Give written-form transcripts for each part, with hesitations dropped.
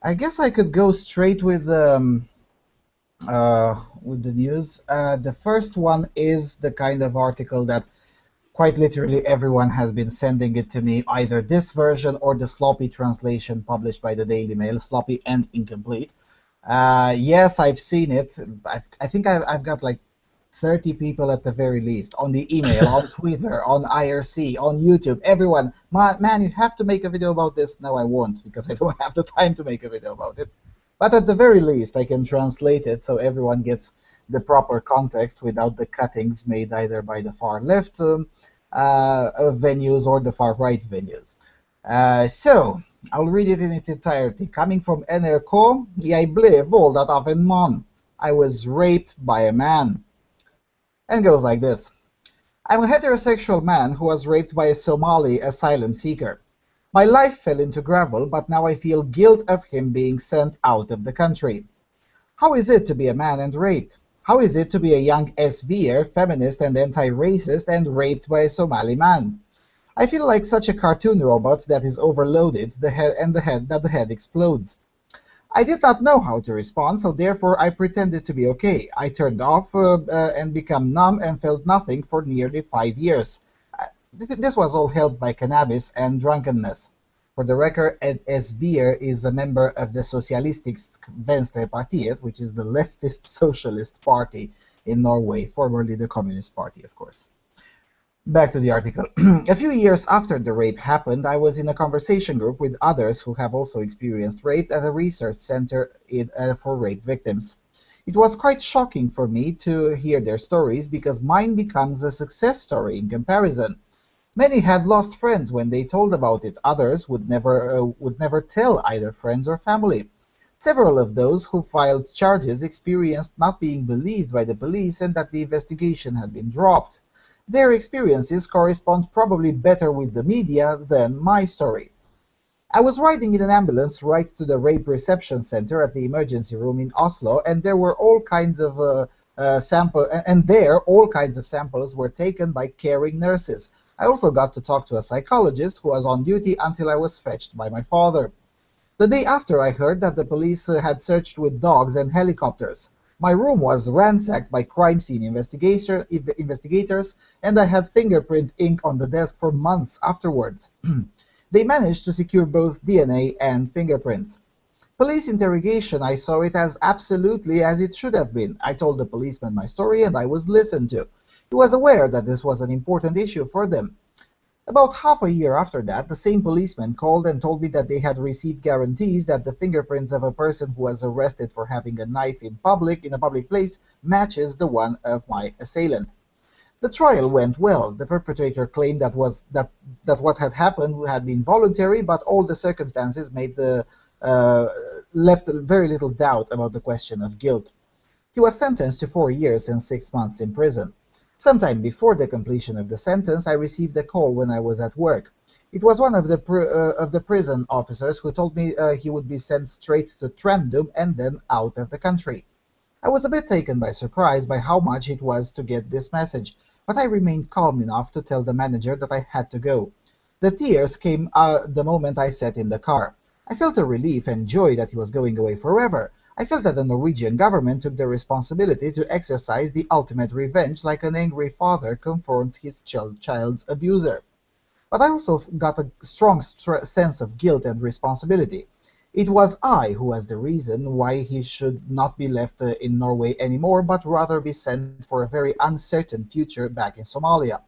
I guess I could go straight with the news. The first one is the kind of article that quite literally everyone has been sending it to me, either this version or the sloppy translation published by the Daily Mail, sloppy and incomplete. Yes, I've seen it. I think I've got like 30 people at the very least on the email, on Twitter, on IRC, on YouTube, everyone. Man, you have to make a video about this. No, I won't because I don't have the time to make a video about it. But at the very least, I can translate it so everyone gets the proper context without the cuttings made either by the far left venues or the far right venues. So, I'll read it in its entirety. Coming from NRK, jeg ble voldet av en mann. I was raped by a man. And goes like this. I'm a heterosexual man who was raped by a Somali asylum seeker. My life fell into gravel, but now I feel guilt of him being sent out of the country. How is it to be a man and raped? How is it to be a young SVer, feminist and anti-racist, and raped by a Somali man? I feel like such a cartoon robot that is overloaded, that the head explodes. I did not know how to respond, so therefore I pretended to be okay. I turned off and became numb and felt nothing for nearly 5 years. This was all helped by cannabis and drunkenness. For the record, Ed Svier is a member of the Sosialistisk Venstrepartiet, which is the leftist socialist party in Norway, formerly the Communist Party, of course. Back to the article. A few years after the rape happened, I was in a conversation group with others who have also experienced rape at a research center for rape victims. It was quite shocking for me to hear their stories because mine becomes a success story in comparison. Many had lost friends when they told about it. Others would never tell either friends or family. Several of those who filed charges experienced not being believed by the police and that the investigation had been dropped. Their experiences correspond probably better with the media than my story. I was riding in an ambulance right to the rape reception center at the emergency room in Oslo, and there were all kinds of all kinds of samples were taken by caring nurses. I also got to talk to a psychologist who was on duty until I was fetched by my father. The day after, I heard that the police had searched with dogs and helicopters. My room was ransacked by crime scene investigators, and I had fingerprint ink on the desk for months afterwards. They managed to secure both DNA and fingerprints. Police interrogation, I saw it as absolutely as it should have been. I told the policeman my story, and I was listened to. He was aware that this was an important issue for them. About half a year after that, the same policeman called and told me that they had received guarantees that the fingerprints of a person who was arrested for having a knife in a public place, matches the one of my assailant. The trial went well. The perpetrator claimed that what had happened had been voluntary, but all the circumstances left very little doubt about the question of guilt. He was sentenced to 4 years and 6 months in prison. Sometime before the completion of the sentence, I received a call when I was at work. It was one of the prison officers who told me he would be sent straight to Trandum and then out of the country. I was a bit taken by surprise by how much it was to get this message, but I remained calm enough to tell the manager that I had to go. The tears came the moment I sat in the car. I felt a relief and joy that he was going away forever. I felt that the Norwegian government took the responsibility to exercise the ultimate revenge like an angry father confronts his child's abuser. But I also got a strong sense of guilt and responsibility. It was I who was the reason why he should not be left in Norway anymore, but rather be sent for a very uncertain future back in Somalia.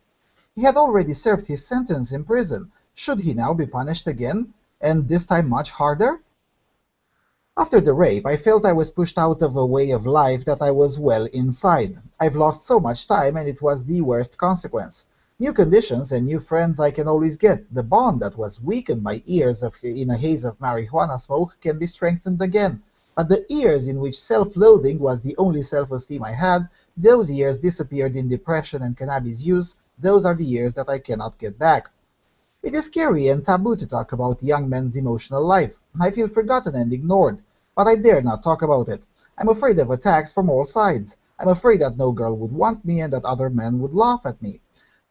He had already served his sentence in prison. Should he now be punished again, and this time much harder? After the rape, I felt I was pushed out of a way of life that I was well inside. I've lost so much time, and it was the worst consequence. New conditions and new friends I can always get. The bond that was weakened by years in a haze of marijuana smoke can be strengthened again. But the years in which self-loathing was the only self-esteem I had, those years disappeared in depression and cannabis use. Those are the years that I cannot get back. It is scary and taboo to talk about young men's emotional life. I feel forgotten and ignored, but I dare not talk about it. I'm afraid of attacks from all sides. I'm afraid that no girl would want me and that other men would laugh at me.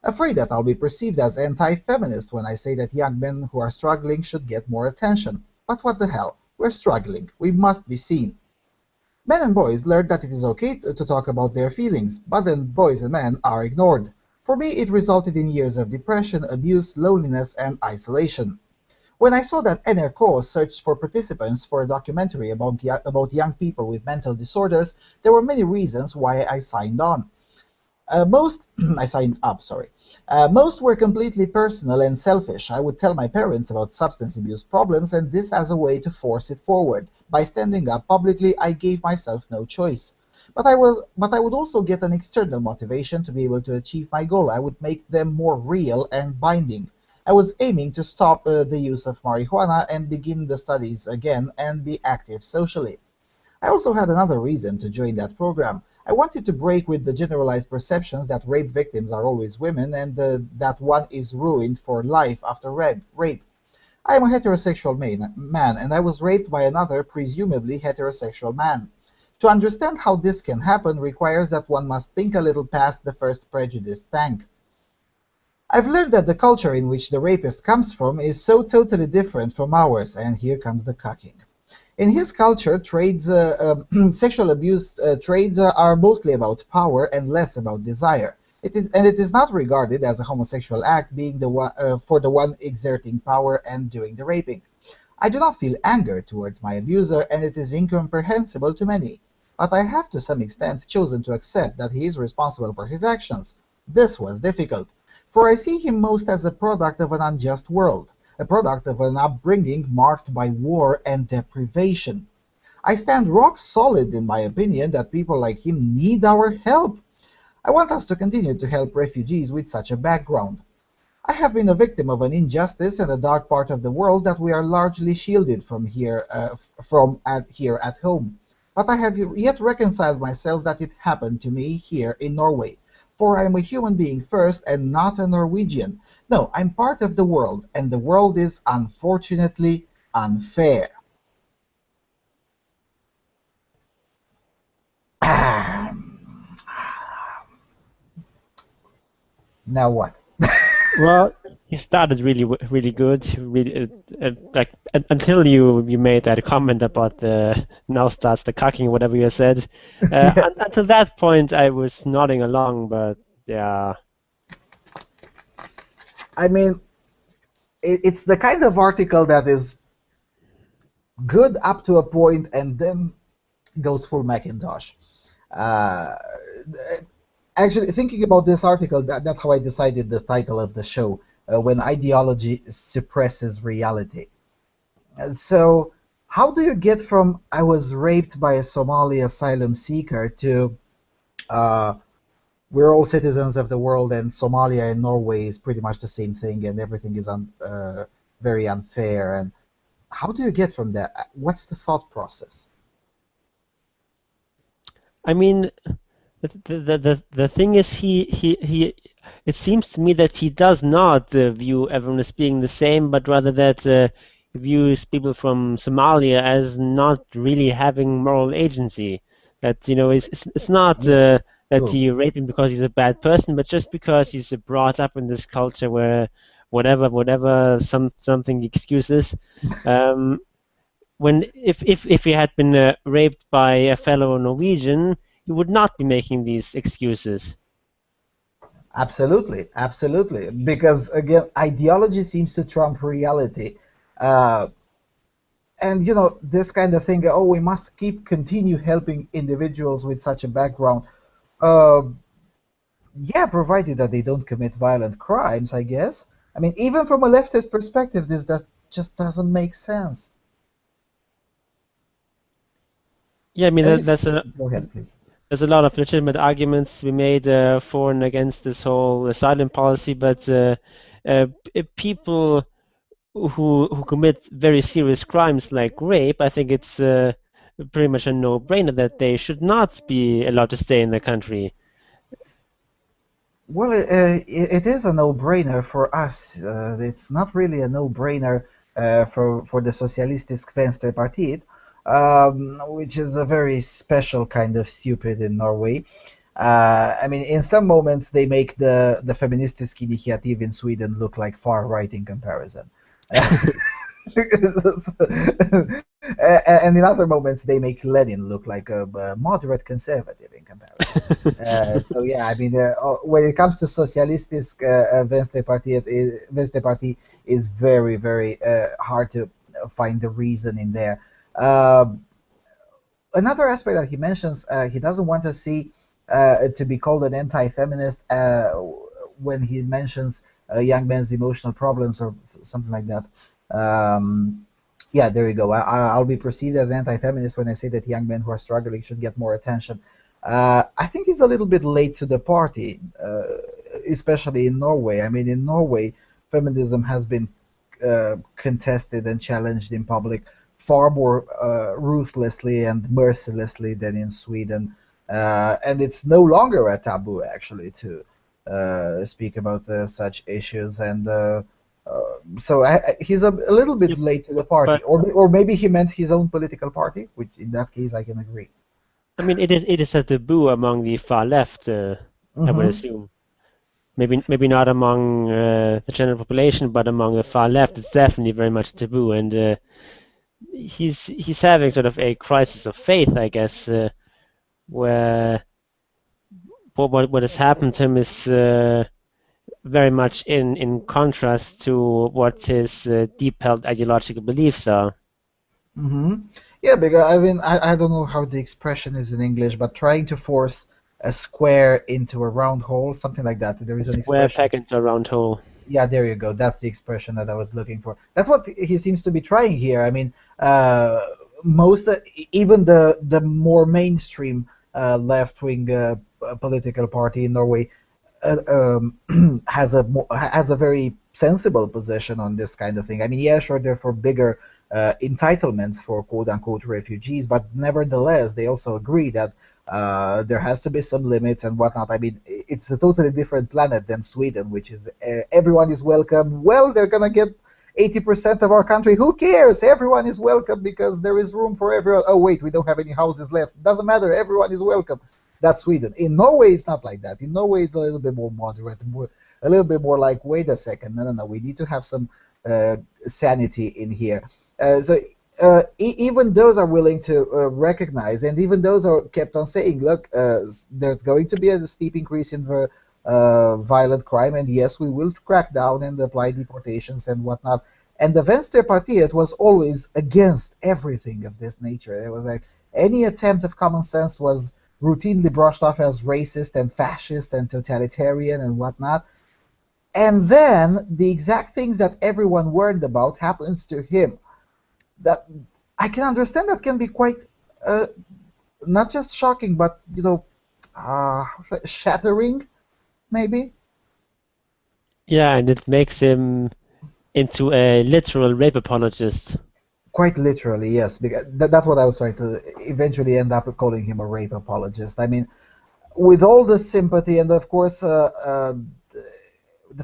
Afraid that I'll be perceived as anti-feminist when I say that young men who are struggling should get more attention. But what the hell? We're struggling. We must be seen. Men and boys learn that it is okay to talk about their feelings, but then boys and men are ignored. For me, it resulted in years of depression, abuse, loneliness, and isolation. When I saw that NRK searched for participants for a documentary about young people with mental disorders, there were many reasons why I signed on. Most I signed up, sorry. Most were completely personal and selfish. I would tell my parents about substance abuse problems, and this as a way to force it forward. By standing up publicly, I gave myself no choice. But I would also get an external motivation to be able to achieve my goal. I would make them more real and binding. I was aiming to stop the use of marijuana and begin the studies again and be active socially. I also had another reason to join that program. I wanted to break with the generalized perceptions that rape victims are always women and that one is ruined for life after rape. I am a heterosexual man, and I was raped by another, presumably heterosexual man. To understand how this can happen requires that one must think a little past the first prejudice tank. I've learned that the culture in which the rapist comes from is so totally different from ours, and here comes the cucking. In his culture, sexual abuse trades are mostly about power and less about desire. It is not regarded as a homosexual act, being for the one exerting power and doing the raping. I do not feel anger towards my abuser, and it is incomprehensible to many. But I have to some extent chosen to accept that he is responsible for his actions. This was difficult, for I see him most as a product of an unjust world, a product of an upbringing marked by war and deprivation. I stand rock solid in my opinion that people like him need our help. I want us to continue to help refugees with such a background. I have been a victim of an injustice and a dark part of the world that we are largely shielded here at home. But I have yet reconciled myself that it happened to me here in Norway. For I am a human being first and not a Norwegian. No, I'm part of the world, and the world is unfortunately unfair. Now what? Well, he started really good, really like until you made that comment about the now starts the cucking, whatever you said. Yeah, Until that point, I was nodding along, but yeah, I mean, it's the kind of article that is good up to a point and then goes full Macintosh. Uh, Actually, thinking about this article, that's how I decided the title of the show, When Ideology Suppresses Reality. So, how do you get from I was raped by a Somali asylum seeker to uh, we're all citizens of the world and Somalia and Norway is pretty much the same thing and everything is very unfair? And how do you get from that? What's the thought process? I mean, the thing is, he it seems to me that he does not view everyone as being the same, but rather that he views people from Somalia as not really having moral agency. That, it's not Yes, that true. he raped him because he's a bad person, but just because he's brought up in this culture where whatever something excuses. Um, when if he had been raped by a fellow Norwegian, he would not be making these excuses. Absolutely, absolutely. Because again, ideology seems to trump reality. Uh, and this kind of thing, oh, we must continue helping individuals with such a background. Uh, yeah, provided that they don't commit violent crimes, I guess. I mean, even from a leftist perspective, just doesn't make sense. Yeah, I mean And go ahead, please. there's a lot of legitimate arguments to be made for and against this whole asylum policy, but people who commit very serious crimes like rape, I think it's pretty much a no-brainer that they should not be allowed to stay in the country. Well, it is a no-brainer for us. It's not really a no-brainer for the Socialistisk Venstrepartiet, which is a very special kind of stupid in Norway. I mean, in some moments they make the Feministisk Initiative in Sweden look like far right in comparison. And in other moments, they make Lenin look like a moderate conservative in comparison. So yeah, I mean, when it comes to socialistic Venstre Party is very, very hard to find the reason in there. Uh, Another aspect that he mentions, he doesn't want to see to be called an anti-feminist when he mentions young men's emotional problems or something like that. Um, yeah, there you go. I'll be perceived as anti-feminist when I say that young men who are struggling should get more attention. I think he's a little bit late to the party, especially in Norway. I mean, in Norway, feminism has been contested and challenged in public far more ruthlessly and mercilessly than in Sweden. And it's no longer a taboo, actually, to speak about such issues. And so he's a little bit Yep, late to the party, but or maybe he meant his own political party, which in that case I can agree. I mean, it is a taboo among the far left, I would Hmm. assume. Maybe not among the general population, but among the far left, it's definitely very much taboo. And he's having sort of a crisis of faith, I guess, where what has happened to him is very much in contrast to what his deep-held ideological beliefs are. Hmm. Yeah, because I mean, I don't know how the expression is in English, but trying to force a square into a round hole, something like that. There A is an square expression. peg into a round hole. Yeah, there you go. That's the expression that I was looking for. That's what he seems to be trying here. I mean, most even the more mainstream left wing political party in Norway has a very sensible position on this kind of thing. I mean, yeah, sure, they're for bigger entitlements for quote unquote refugees, but nevertheless, they also agree that there has to be some limits and whatnot. I mean, it's a totally different planet than Sweden, which is everyone is welcome. Well, they're gonna get 80% of our country. Who cares? Everyone is welcome because there is room for everyone. Oh, wait, we don't have any houses left. Doesn't matter. Everyone is welcome. That's Sweden. In Norway, it's not like that. In Norway, it's a little bit more moderate, a little bit more like, wait a second, no, no, no, we need to have some sanity in here. Even those are willing to recognize, and even those are kept on saying, look, there's going to be a steep increase in the violent crime, and yes, we will crack down and apply deportations and whatnot. And the Venstrepartiet was always against everything of this nature. It was like any attempt of common sense was routinely brushed off as racist and fascist and totalitarian and whatnot. And then the exact things that everyone warned about happens to him. That I can understand that can be quite uh, not just shocking, but shattering maybe. Yeah, and it makes him into a literal rape apologist. Quite literally, yes, because that's what I was trying to eventually end up calling him a rape apologist. I mean, with all the sympathy and of course the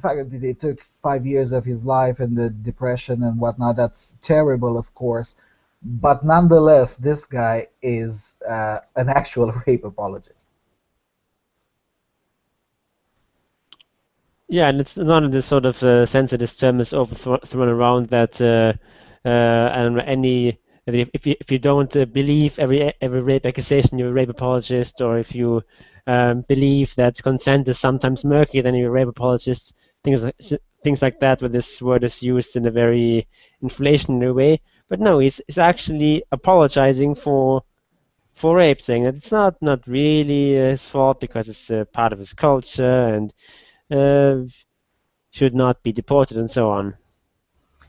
fact that it took 5 years of his life and the depression and whatnot, that's terrible, of course. But nonetheless, this guy is an actual rape apologist. Yeah, and it's not in this sort of sense that this term is overthrown around that I don't know that if you don't believe every rape accusation, you're a rape apologist, or if you believe that consent is sometimes murky, then you're a rape apologist. Things like that, where this word is used in a very inflationary way. But no, he's actually apologizing for rape, saying that it's not really his fault because it's part of his culture and uh, should not be deported and so on.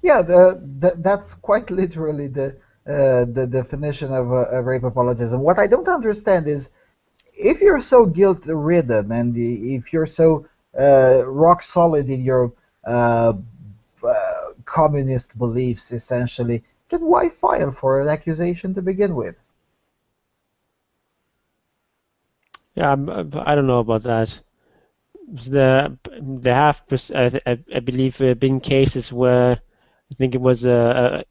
Yeah, that's quite literally the definition of a rape apologism. What I don't understand is if you're so guilt ridden and if you're so rock solid in your uh, communist beliefs, essentially, then why file for an accusation to begin with? Yeah, I don't know about that. There have, I believe, been cases where I think it was a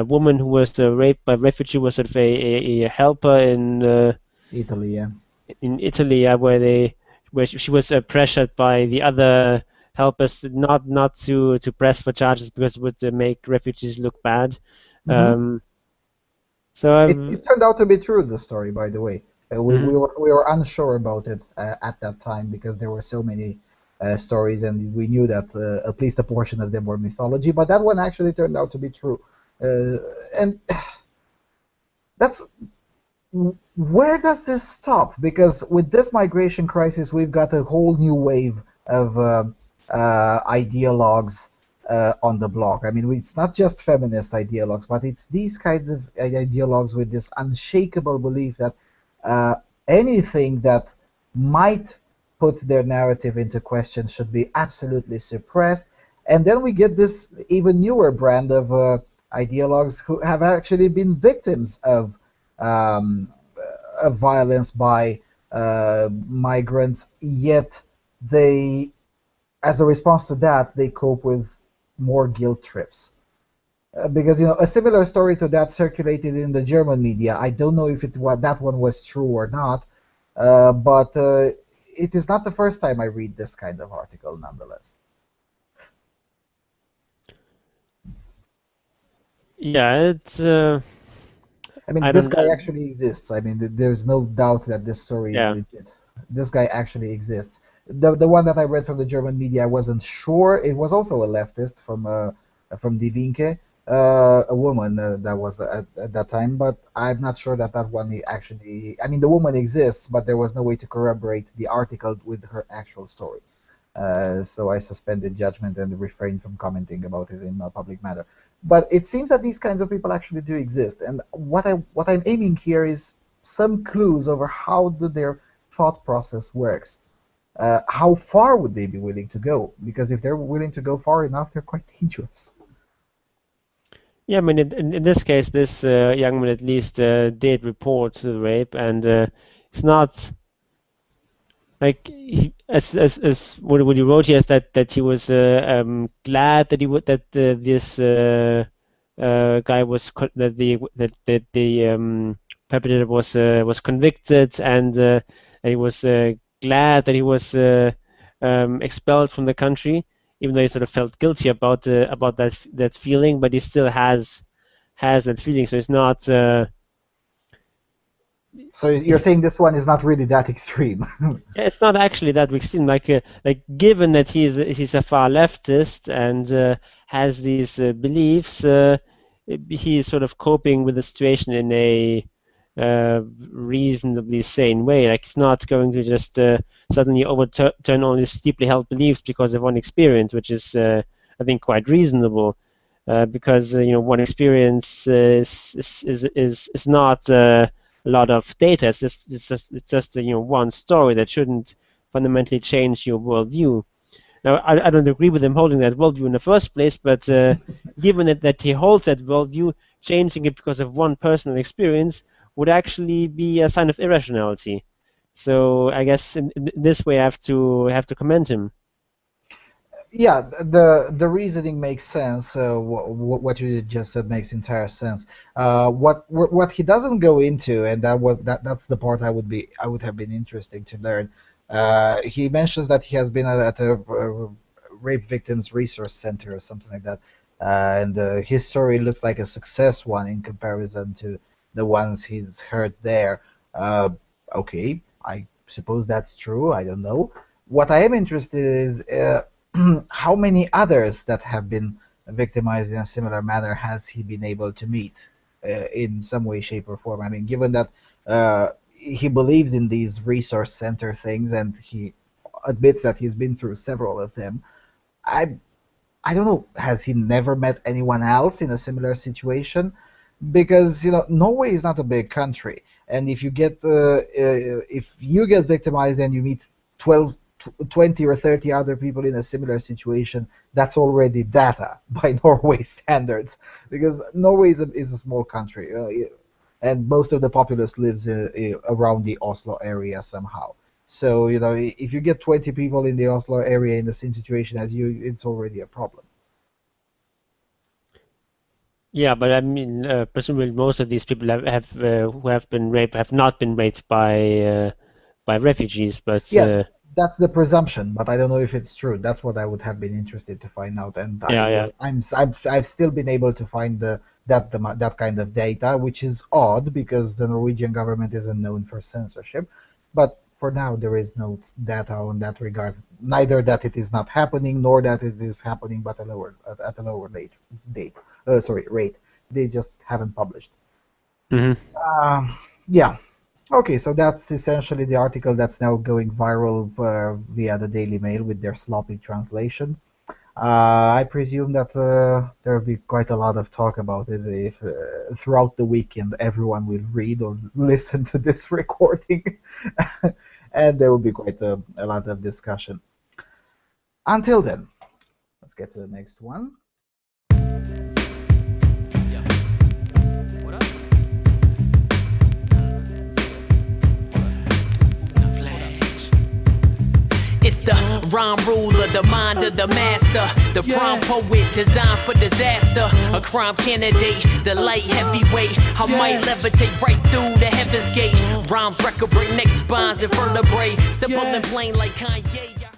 woman who was raped by refugee was sort of a helper Italy, yeah. in Italy, where she was pressured by the other help us not to press for charges because it would make refugees look bad. Hmm. Um, so It turned out to be true, the story, by the way. mhm. We were unsure about it at that time because there were so many stories, and we knew that at least a portion of them were mythology. But that one actually turned out to be true, uh, and that's where does this stop? Because with this migration crisis, we've got a whole new wave of ideologues on the block. I mean, it's not just feminist ideologues, but it's these kinds of ideologues with this unshakable belief that uh, anything that might put their narrative into question should be absolutely suppressed. And then we get this even newer brand of ideologues who have actually been victims um, of violence by migrants, yet they, as a response to that, they cope with more guilt trips. Because a similar story to that circulated in the German media. I don't know if that one was true or not, but it is not the first time I read this kind of article, nonetheless. Yeah, it's I mean, I this don't guy actually exists. I mean, there's no doubt that this story is yeah. legit. This guy actually exists. The one that I read from the German media, I wasn't sure. It was also a leftist from Die Linke, a woman that was at that time, but I'm not sure that that one actually. I mean, the woman exists, but there was no way to corroborate the article with her actual story. So I suspended judgment and refrained from commenting about it in a public manner. But it seems that these kinds of people actually do exist, and what I'm aiming here is some clues over how their thought process works. How far would they be willing to go? Because if they're willing to go far enough, they're quite dangerous. Yeah, I mean, in this case, this young man at least did report the rape, and it's not like as what he wrote here is that he was glad that he would that this guy was that the perpetrator was convicted, and he was glad that he was expelled from the country, even though he sort of felt guilty about that feeling, but he still has that feeling. So it's not. So you're saying this one is not really that extreme. Yeah, it's not actually that extreme. Like given that he's a far leftist and has these beliefs, he's sort of coping with the situation in a reasonably sane way. Like he's not going to just suddenly overturn all his deeply held beliefs because of one experience, which is I think quite reasonable. Because one experience is not a lot of data. It's just one story that shouldn't fundamentally change your worldview. Now, I don't agree with him holding that worldview in the first place, but given that he holds that worldview, changing it because of one personal experience would actually be a sign of irrationality. So I guess in this way, I have to commend him. Yeah, the reasoning makes sense. What you just said makes entire sense. What he doesn't go into, and that's the part I would have been interesting to learn. He mentions that he has been at a rape victims resource center or something like that, and his story looks like a success one in comparison to the ones he's heard there. Uh, okay, I suppose that's true. I don't know. What I am interested is. How many others that have been victimized in a similar manner has he been able to meet in some way, shape, or form? I mean, given that he believes in these resource center things and he admits that he's been through several of them, I I don't know, has he never met anyone else in a similar situation? Because Norway is not a big country, and if you get victimized and you meet 12, 20 or 30 other people in a similar situation, that's already data by Norway standards. Because Norway is a small country, and most of the populace lives around the Oslo area somehow. So if you get 20 people in the Oslo area in the same situation as you, it's already a problem. Yeah, but I mean, presumably most of these people who have been raped have not been raped by refugees, but Yeah, That's the presumption, but I don't know if it's true. That's what I would have been interested to find out, and Yeah, yeah. I've still been able to find that kind of data, which is odd because the Norwegian government isn't known for censorship. But for now, there is no data on that regard. Neither that it is not happening, nor that it is happening, but at a lower date. Sorry, rate. They just haven't published. Hmm. Yeah. Okay, so that's essentially the article that's now going viral via the Daily Mail with their sloppy translation. I presume that there will be quite a lot of talk about it if throughout the weekend everyone will read or listen to this recording, and there will be quite a lot of discussion. Until then, let's get to the next one. It's the rhyme ruler, the mind of the master, the prime poet designed for disaster, a crime candidate, the light heavyweight. I might levitate right through the heaven's gate. Rhymes record break neck spines and vertebrae, simple and plain like Kanye.